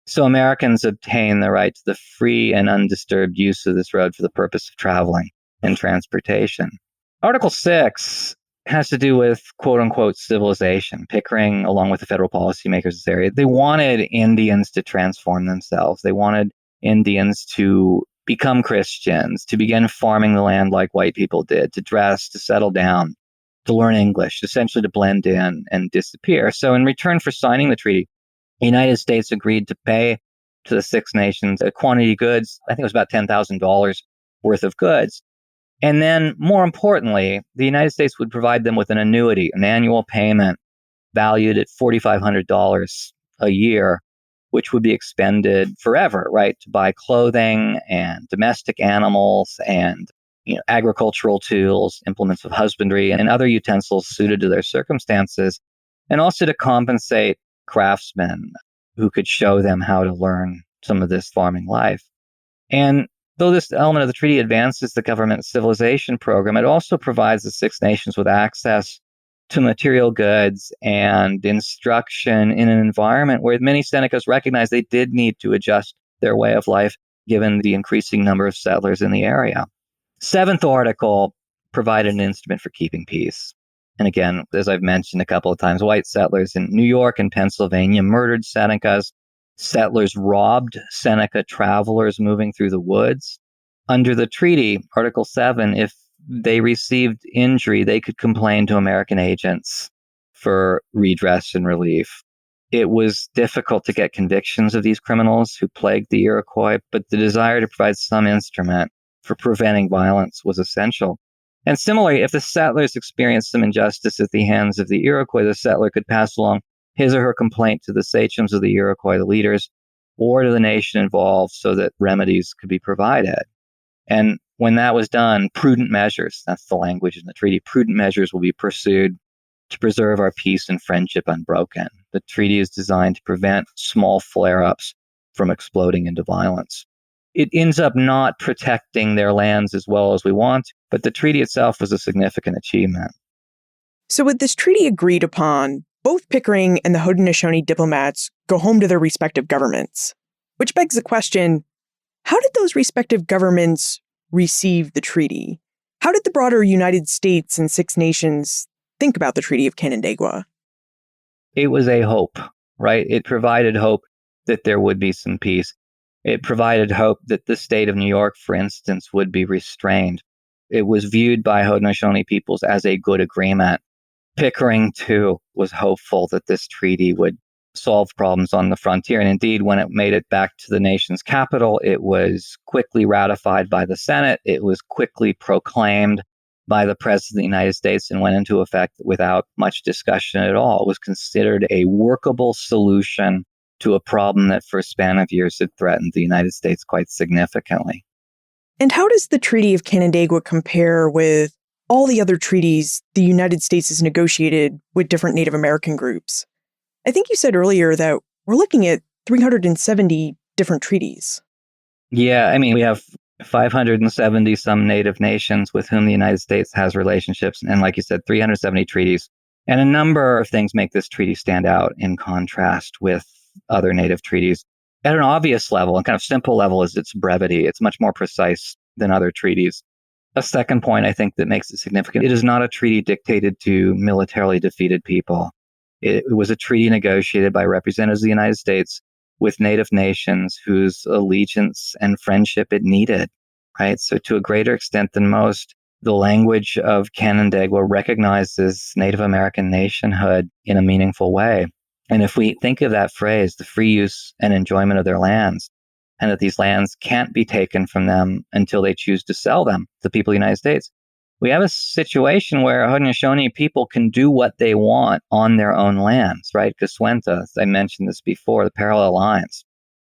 So Americans obtained the right to the free and undisturbed use of this road for the purpose of traveling and transportation. Article 6 has to do with quote-unquote civilization. Pickering, along with the federal policymakers in this area, they wanted Indians to transform themselves. They wanted Indians to become Christians, to begin farming the land like white people did, to dress, to settle down, to learn English, essentially to blend in and disappear. So in return for signing the treaty, the United States agreed to pay to the Six Nations a quantity of goods. I think it was about $10,000 worth of goods And then, more importantly, the United States would provide them with an annuity, an annual payment valued at $4,500 a year, which would be expended forever, right, to buy clothing and domestic animals and agricultural tools, implements of husbandry, and other utensils suited to their circumstances, and also to compensate craftsmen who could show them how to learn some of this farming life. And though this element of the treaty advances the government civilization program, it also provides the Six Nations with access to material goods and instruction in an environment where many Senecas recognized they did need to adjust their way of life given the increasing number of settlers in the area. Seventh article provided an instrument for keeping peace. And again, as I've mentioned a couple of times, white settlers in New York and Pennsylvania murdered Senecas. Settlers robbed Seneca travelers moving through the woods. Under the treaty, Article 7, if they received injury, they could complain to American agents for redress and relief. It was difficult to get convictions of these criminals who plagued the Iroquois, but the desire to provide some instrument for preventing violence was essential. And similarly, if the settlers experienced some injustice at the hands of the Iroquois, the settler could pass along his or her complaint to the sachems of the Iroquois, the leaders, or to the nation involved so that remedies could be provided. And when that was done, prudent measures, that's the language in the treaty, prudent measures will be pursued to preserve our peace and friendship unbroken. The treaty is designed to prevent small flare-ups from exploding into violence. It ends up not protecting their lands as well as we want, but the treaty itself was a significant achievement. So with this treaty agreed upon, both Pickering and the Haudenosaunee diplomats go home to their respective governments. Which begs the question, how did those respective governments receive the treaty? How did the broader United States and Six Nations think about the Treaty of Canandaigua? It was a hope, right? It provided hope that there would be some peace. It provided hope that the state of New York, for instance, would be restrained. It was viewed by Haudenosaunee peoples as a good agreement. Pickering, too, was hopeful that this treaty would solve problems on the frontier. And indeed, when it made it back to the nation's capital, it was quickly ratified by the Senate. It was quickly proclaimed by the President of the United States and went into effect without much discussion at all. It was considered a workable solution to a problem that for a span of years had threatened the United States quite significantly. And how does the Treaty of Canandaigua compare with all the other treaties the United States has negotiated with different Native American groups? I think you said earlier that we're looking at 370 different treaties. Yeah, we have 570 some Native nations with whom the United States has relationships. And like you said, 370 treaties. And a number of things make this treaty stand out in contrast with other Native treaties. At an obvious level, and kind of simple level, is its brevity. It's much more precise than other treaties. A second point I think that makes it significant, it is not a treaty dictated to militarily defeated people. It was a treaty negotiated by representatives of the United States with Native nations whose allegiance and friendship it needed, right? So to a greater extent than most, the language of Canandaigua recognizes Native American nationhood in a meaningful way. And if we think of that phrase, the free use and enjoyment of their lands, and that these lands can't be taken from them until they choose to sell them to the people of the United States, we have a situation where Haudenosaunee people can do what they want on their own lands, right? Kaswenta, I mentioned this before, the parallel lines.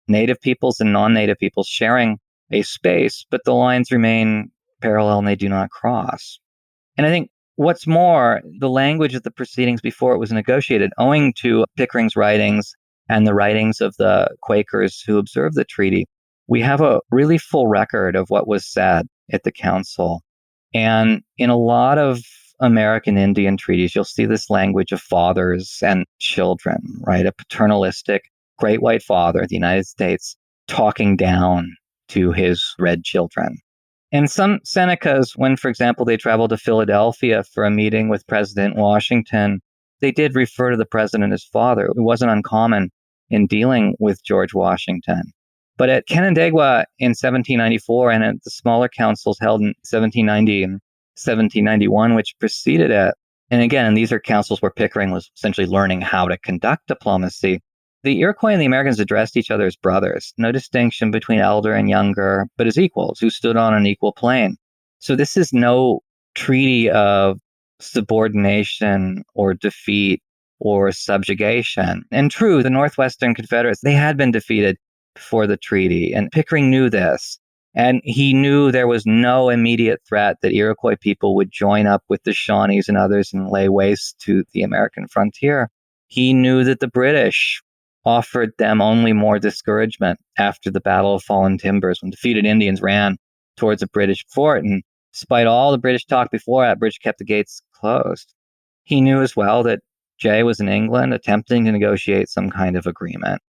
Native peoples and non-native peoples sharing a space, but the lines remain parallel and they do not cross. And I think what's more, the language of the proceedings before it was negotiated, owing to Pickering's writings and the writings of the Quakers who observed the treaty, we have a really full record of what was said at the council. And in a lot of American Indian treaties, you'll see this language of fathers and children, right? A paternalistic great white father of the United States talking down to his red children. And some Senecas, when, for example, they traveled to Philadelphia for a meeting with President Washington, they did refer to the president as father. It wasn't uncommon in dealing with George Washington. But at Canandaigua in 1794 and at the smaller councils held in 1790 and 1791, which preceded it, and again, these are councils where Pickering was essentially learning how to conduct diplomacy, the Iroquois and the Americans addressed each other as brothers, no distinction between elder and younger, but as equals who stood on an equal plane. So this is no treaty of subordination or defeat or subjugation. And true, the Northwestern Confederates, they had been defeated before the treaty, and Pickering knew this. And he knew there was no immediate threat that Iroquois people would join up with the Shawnees and others and lay waste to the American frontier. He knew that the British offered them only more discouragement after the Battle of Fallen Timbers, when defeated Indians ran towards a British fort. And despite all the British talk before that, British kept the gates closed. He knew as well that Jay was in England attempting to negotiate some kind of agreement.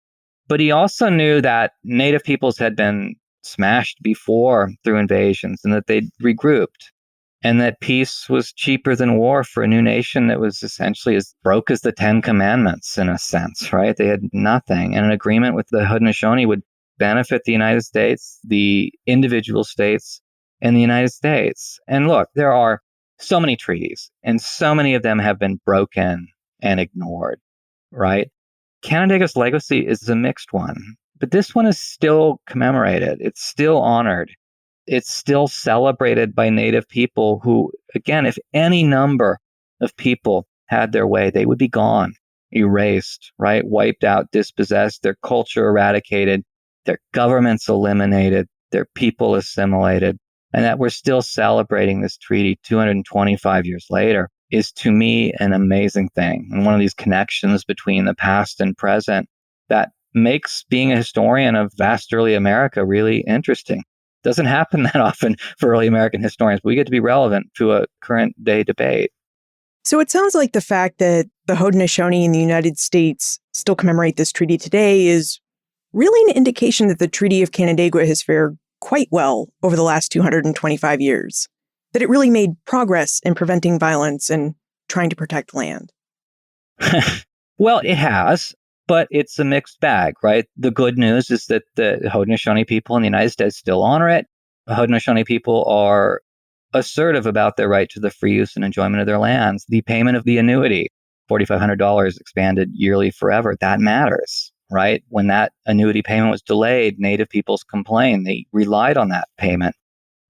But he also knew that Native peoples had been smashed before through invasions and that they'd regrouped, and that peace was cheaper than war for a new nation that was essentially as broke as the Ten Commandments in a sense, right? They had nothing. And an agreement with the Haudenosaunee would benefit the United States, the individual states, and the United States. And look, there are so many treaties, and so many of them have been broken and ignored, right? Canandaigua's legacy is a mixed one, but this one is still commemorated. It's still honored. It's still celebrated by Native people who, again, if any number of people had their way, they would be gone, erased, right? Wiped out, dispossessed, their culture eradicated, their governments eliminated, their people assimilated. And that we're still celebrating this treaty 225 years later is, to me, an amazing thing. And one of these connections between the past and present that makes being a historian of vast early America really interesting. Doesn't happen that often for early American historians, but we get to be relevant to a current day debate. So it sounds like the fact that the Haudenosaunee in the United States still commemorate this treaty today is really an indication that the Treaty of Canandaigua has fared quite well over the last 225 years, that it really made progress in preventing violence and trying to protect land. Well, it has, but it's a mixed bag, right? The good news is that the Haudenosaunee people in the United States still honor it. The Haudenosaunee people are assertive about their right to the free use and enjoyment of their lands. The payment of the annuity, $4,500 expanded yearly forever, that matters, right? When that annuity payment was delayed, Native peoples complained. They relied on that payment.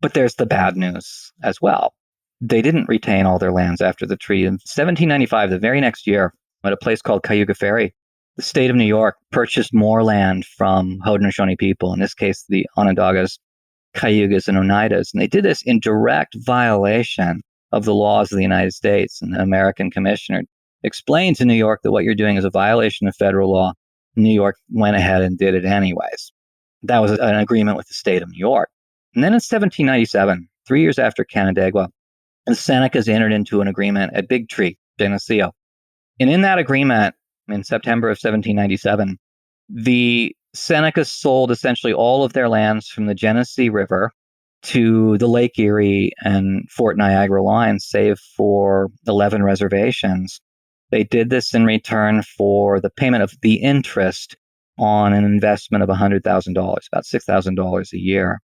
But there's the bad news as well. They didn't retain all their lands after the treaty. In 1795, the very next year, at a place called Cayuga Ferry, the state of New York purchased more land from Haudenosaunee people, in this case, the Onondagas, Cayugas, and Oneidas. And they did this in direct violation of the laws of the United States. And the American commissioner explained to New York that what you're doing is a violation of federal law. New York went ahead and did it anyways. That was an agreement with the state of New York. And then in 1797, 3 years after Canandaigua, the Senecas entered into an agreement at Big Tree, Geneseo. And in that agreement, in September of 1797, the Senecas sold essentially all of their lands from the Genesee River to the Lake Erie and Fort Niagara lines, save for 11 reservations. They did this in return for the payment of the interest on an investment of $100,000, about $6,000 a year.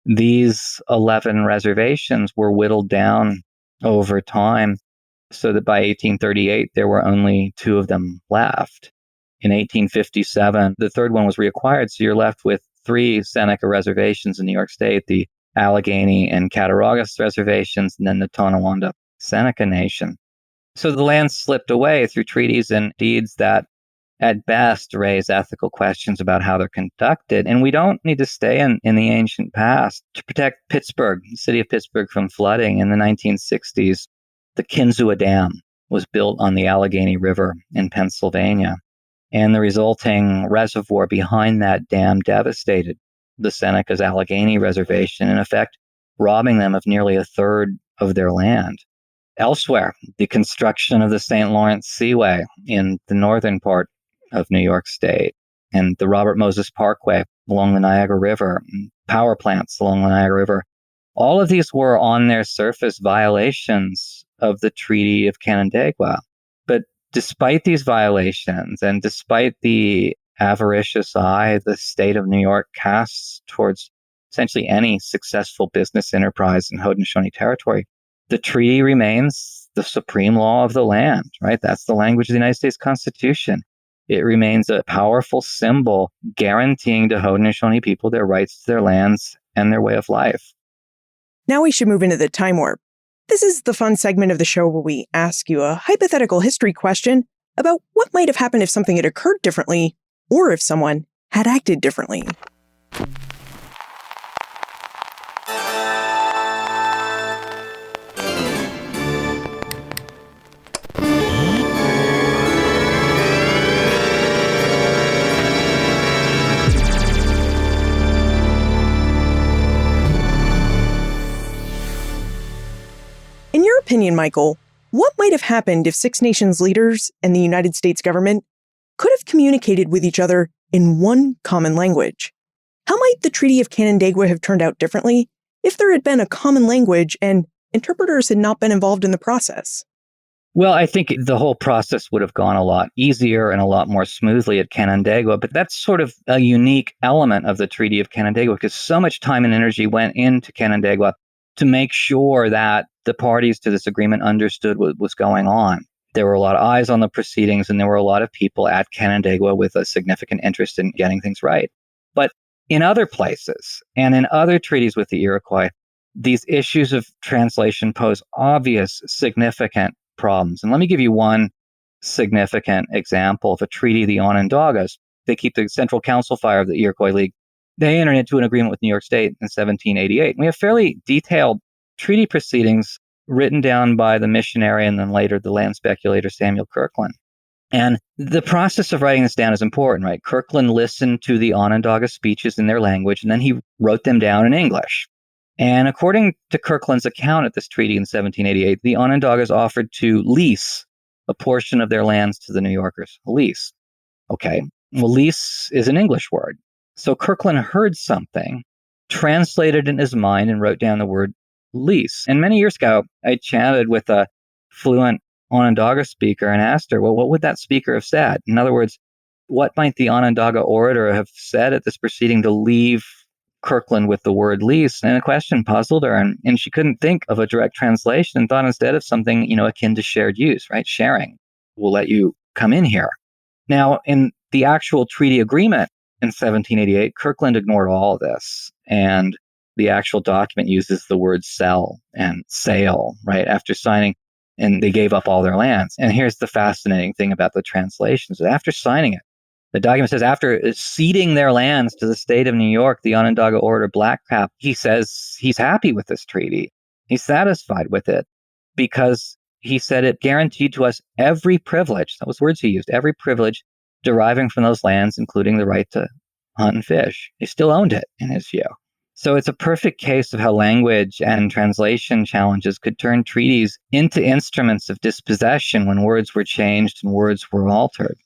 These 11 reservations were whittled down over time so that by 1838, there were only 2 of them left. In 1857, the third one was reacquired, so you're left with 3 Seneca reservations in New York State, the Allegheny and Cattaraugus reservations, and then the Tonawanda Seneca Nation. So the land slipped away through treaties and deeds that at best raise ethical questions about how they're conducted. And we don't need to stay in the ancient past. To protect Pittsburgh, the city of Pittsburgh, from flooding in the 1960s, the Kinzua Dam was built on the Allegheny River in Pennsylvania. And the resulting reservoir behind that dam devastated the Senecas' Allegheny Reservation, in effect, robbing them of nearly a third of their land. Elsewhere, the construction of the St. Lawrence Seaway in the northern part of New York State, and the Robert Moses Parkway along the Niagara River, power plants along the Niagara River. All of these were on their surface violations of the Treaty of Canandaigua. But despite these violations and despite the avaricious eye the state of New York casts towards essentially any successful business enterprise in Haudenosaunee territory, the treaty remains the supreme law of the land, right? That's the language of the United States Constitution. It remains a powerful symbol guaranteeing to Haudenosaunee people their rights to their lands and their way of life. Now we should move into the time warp. This is the fun segment of the show where we ask you a hypothetical history question about what might have happened if something had occurred differently, or if someone had acted differently. In your opinion, Michael, what might have happened if Six Nations leaders and the United States government could have communicated with each other in one common language? How might the Treaty of Canandaigua have turned out differently if there had been a common language and interpreters had not been involved in the process? Well, I think the whole process would have gone a lot easier and a lot more smoothly at Canandaigua, but that's sort of a unique element of the Treaty of Canandaigua because so much time and energy went into Canandaigua to make sure that the parties to this agreement understood what was going on. There were a lot of eyes on the proceedings, and there were a lot of people at Canandaigua with a significant interest in getting things right. But in other places and in other treaties with the Iroquois, these issues of translation pose obvious, significant problems. And let me give you one significant example of a treaty, the Onondagas. They keep the Central Council Fire of the Iroquois League. They entered into an agreement with New York State in 1788. We have fairly detailed treaty proceedings written down by the missionary and then later the land speculator Samuel Kirkland. And the process of writing this down is important, right? Kirkland listened to the Onondaga speeches in their language, and then he wrote them down in English. And according to Kirkland's account at this treaty in 1788, the Onondagas offered to lease a portion of their lands to the New Yorkers. Lease. Okay. Well, lease is an English word. So Kirkland heard something, translated it in his mind, and wrote down the word lease. And many years ago, I chatted with a fluent Onondaga speaker and asked her, well, what would that speaker have said? In other words, what might the Onondaga orator have said at this proceeding to leave Kirkland with the word lease? And the question puzzled her, and she couldn't think of a direct translation and thought instead of something, akin to shared use, right? Sharing. We'll let you come in here. Now, in the actual treaty agreement in 1788, Kirkland ignored all of this, and the actual document uses the word sell and sale, right, after signing, and they gave up all their lands. And here's the fascinating thing about the translations. After signing it, the document says, after ceding their lands to the state of New York, the Onondaga orator Blackcap, he says he's happy with this treaty. He's satisfied with it because he said it guaranteed to us every privilege, that was words he used, every privilege deriving from those lands, including the right to hunt and fish. He still owned it in his view. So it's a perfect case of how language and translation challenges could turn treaties into instruments of dispossession when words were changed and words were altered.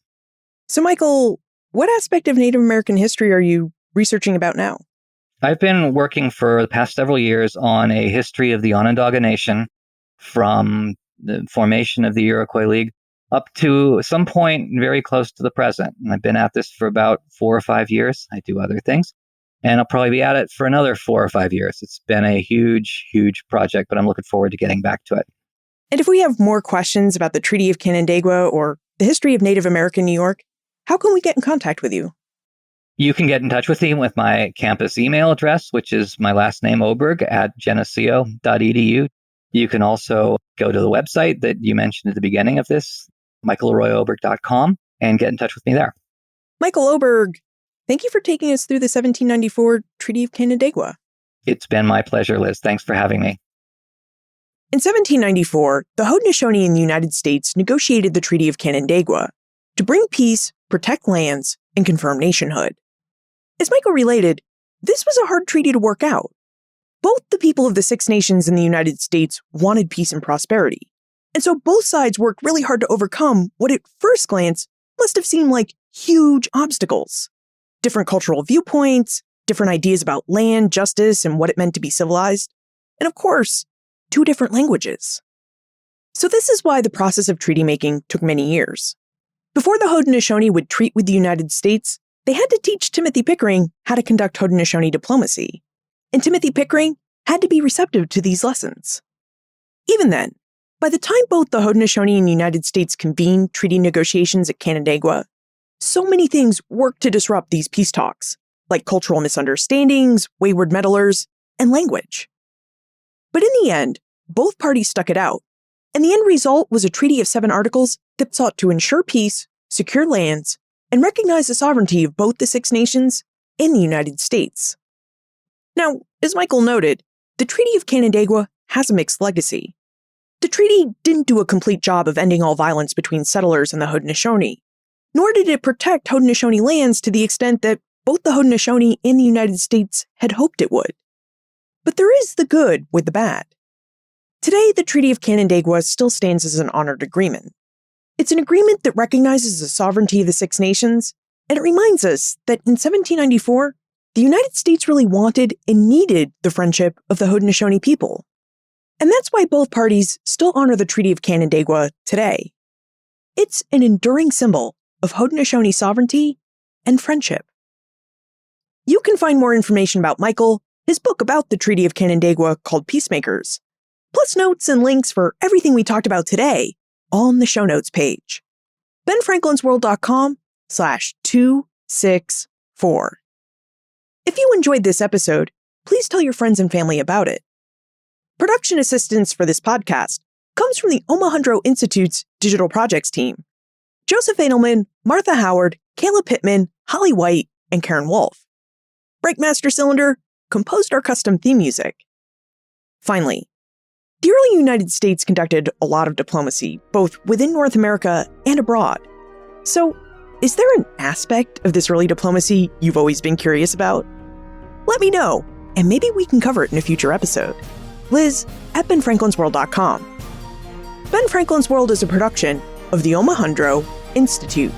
So, Michael, what aspect of Native American history are you researching about now? I've been working for the past several years on a history of the Onondaga Nation from the formation of the Iroquois League up to some point very close to the present. And I've been at this for about 4 or 5 years. I do other things. And I'll probably be at it for another 4 or 5 years. It's been a huge, huge project, but I'm looking forward to getting back to it. And if we have more questions about the Treaty of Canandaigua or the history of Native American New York, how can we get in contact with you? You can get in touch with me with my campus email address, which is my last name, Oberg, @geneseo.edu. You can also go to the website that you mentioned at the beginning of this, michaelroyoberg.com, and get in touch with me there. Michael Oberg, thank you for taking us through the 1794 Treaty of Canandaigua. It's been my pleasure, Liz. Thanks for having me. In 1794, the Haudenosaunee in the United States negotiated the Treaty of Canandaigua to bring peace, protect lands, and confirm nationhood. As Michael related, this was a hard treaty to work out. Both the people of the Six Nations in the United States wanted peace and prosperity, and so both sides worked really hard to overcome what at first glance must have seemed like huge obstacles. Different cultural viewpoints, different ideas about land, justice, and what it meant to be civilized, and of course, 2 different languages. So this is why the process of treaty making took many years. Before the Haudenosaunee would treat with the United States, they had to teach Timothy Pickering how to conduct Haudenosaunee diplomacy, and Timothy Pickering had to be receptive to these lessons. Even then, by the time both the Haudenosaunee and the United States convened treaty negotiations at Canandaigua, so many things worked to disrupt these peace talks, like cultural misunderstandings, wayward meddlers, and language. But in the end, both parties stuck it out, and the end result was a treaty of 7 articles that sought to ensure peace, secure lands, and recognize the sovereignty of both the 6 nations and the United States. Now, as Michael noted, the Treaty of Canandaigua has a mixed legacy. The treaty didn't do a complete job of ending all violence between settlers and the Haudenosaunee, nor did it protect Haudenosaunee lands to the extent that both the Haudenosaunee and the United States had hoped it would. But there is the good with the bad. Today, the Treaty of Canandaigua still stands as an honored agreement. It's an agreement that recognizes the sovereignty of the 6 nations, and it reminds us that in 1794, the United States really wanted and needed the friendship of the Haudenosaunee people. And that's why both parties still honor the Treaty of Canandaigua today. It's an enduring symbol of Haudenosaunee sovereignty and friendship. You can find more information about Michael, his book about the Treaty of Canandaigua called Peacemakers, plus notes and links for everything we talked about today on the show notes page. benfranklinsworld.com/264. If you enjoyed this episode, please tell your friends and family about it. Production assistance for this podcast comes from the Omohundro Institute's Digital Projects team. Joseph Edelman, Martha Howard, Kayla Pittman, Holly White, and Karen Wolf. Breakmaster Cylinder composed our custom theme music. Finally, the early United States conducted a lot of diplomacy, both within North America and abroad. So, is there an aspect of this early diplomacy you've always been curious about? Let me know, and maybe we can cover it in a future episode. Liz@benfranklinsworld.com. Ben Franklin's World is a production of the Omohundro Institute.